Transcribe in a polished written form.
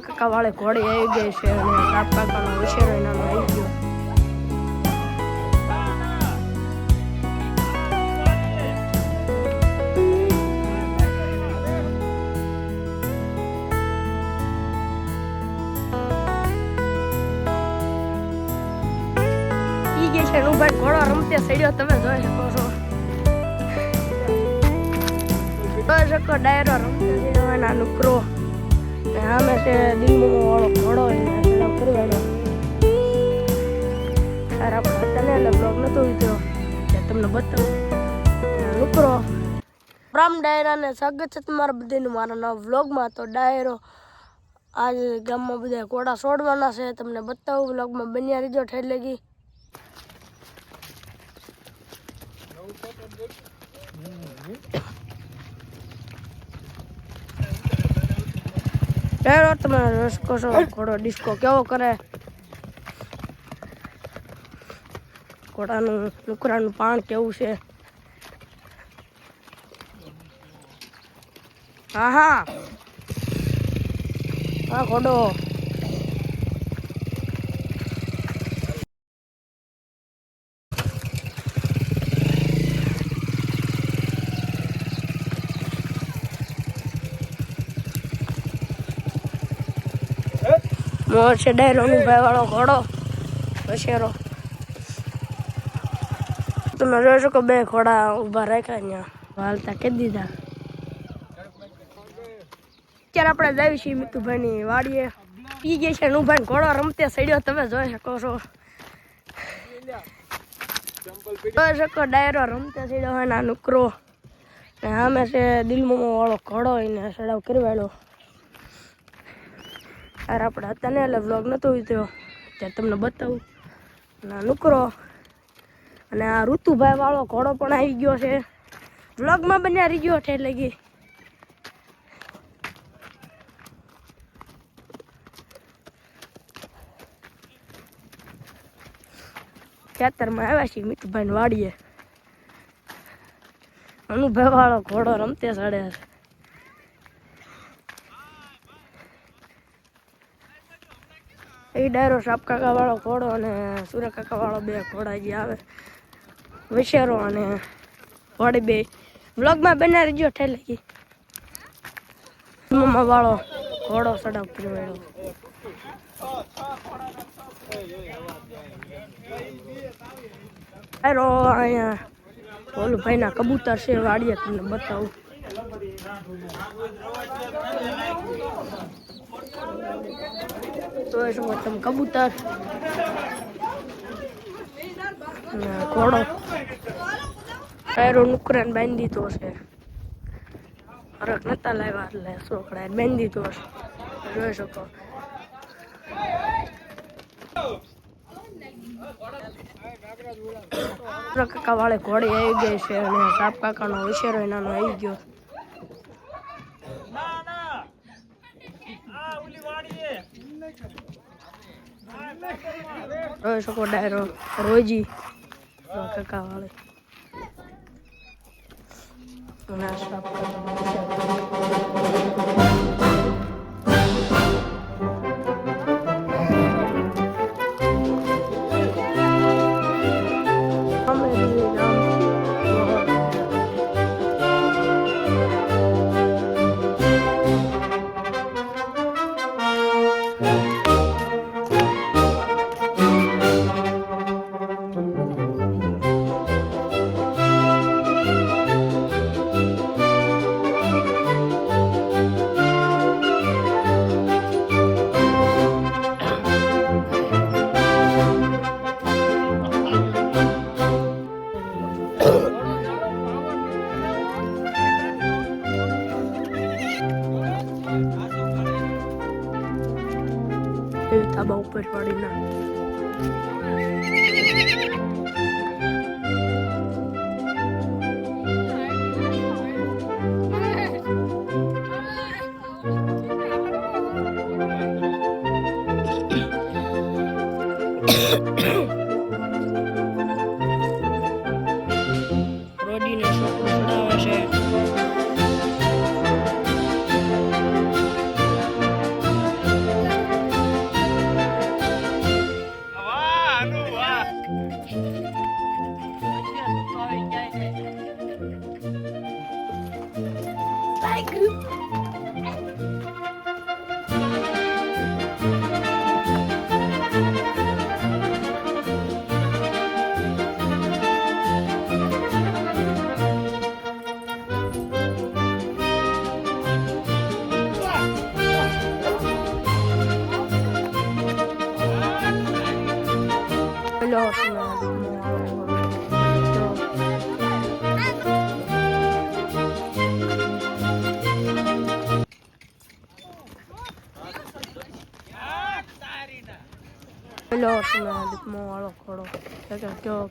કાકા વાળે ઘોડી આવી ગઈ છે અને સાપ કાકાનો ઉછેરો એનાનો આવી ગયો. ભાઈ ઘોડો રમતે સડ્યો તમે જોઈ શકો છો. જોઈ શકો ડાયરો રમતે સડ્યો એના નુકરો આમે છે દિલમો વાળો ઘોડો એને કરવાનો. સાર આપણે તને એટલે બ્લોગ નતો વિદ્યો તમને બતાવું નુકરો રામ ડાયરાને સ્વાગત છે તમારા બધાનું મારા નવા વ્લોગમાં. તો ડાયરો આજે ગામમાં બધા ઘોડા છોડવાના છે તમને બતાવું વ્લોગમાં બન્યા રહીજો ઠેર લગી. તમે રસકો છો ઘોડો ડિસ્કો કેવો કરે. ઘોડાનું નુકરાનું પાણ કેવું છે. હા હા હા ઘોડો મોર છે ડાયરો નું ભાઈ વાળો ઘોડો વશેરો. તમે જોઈ શકો બે ઘોડા ઉભા રાખ્યા ત્યાં હાલતા કે દીધા. અત્યારે આપણે જાવી છીએ મીતુભાઈ ની વાડીએ. પી ગઈ છે નુભાઈ ઘોડો રમતે સડ્યો તમે જોઈ શકો છો. જોઈ શકો ડાયરો રમતે સડ્યો હોય ના નુકરો ને આમે છે દિલમો વાળો ઘોડો એને સડાવ કરવાડો. યાર આપણે હતા ને એટલે વ્લોગ નતો વિદ્યો ત્યારે તમને બતાવું ના નુકરો અને આ ઋતુભાઈ વાળો ઘોડો પણ આવી ગયો છે. વ્લોગમાં બન્યા રહી ગયો છે લગી. ખેતરમાં આવ્યા છીએ મીઠુભાઈ વાડીએ. અનુભાઈ વાળો ઘોડો રમતે ચડે છે. એ ડાયરો સાપ કાકા વાળો ઘોડો અને સુરા કાકા વાળો બે ઘોડા જે આવે વિશેરો અને ઘોડી બે વ્લોગમાં બનાવી ગયો ઠેલી મમ્મા વાળો ઘોડો સડાવ કર્યો. ડાયરો અહીંયા ઓલું ભાઈના કબૂતર છે વાડીએ તમને બતાવું. જોઈ શકો તમે કબૂતર ઘોડો ટાયરો નુકરાને બાંધી દીધો છે. ફરક નતા લાવ્યા એટલે છોકરાએ બાંધી દીધો છે. જોઈ શકો કાકા વાળે ઘોડી આવી ગઈ છે અને સાપ કાકાનો ઉછેરો એનાનો આવી ગયો. જોઈ શકો ડાયરો રોજી કાકા વાળે ધાબા ઉપર વાળીના રોડીને છોકરો ચડાવે છે. પેલો તમે દીપમાં વાળો ખોડો કેવો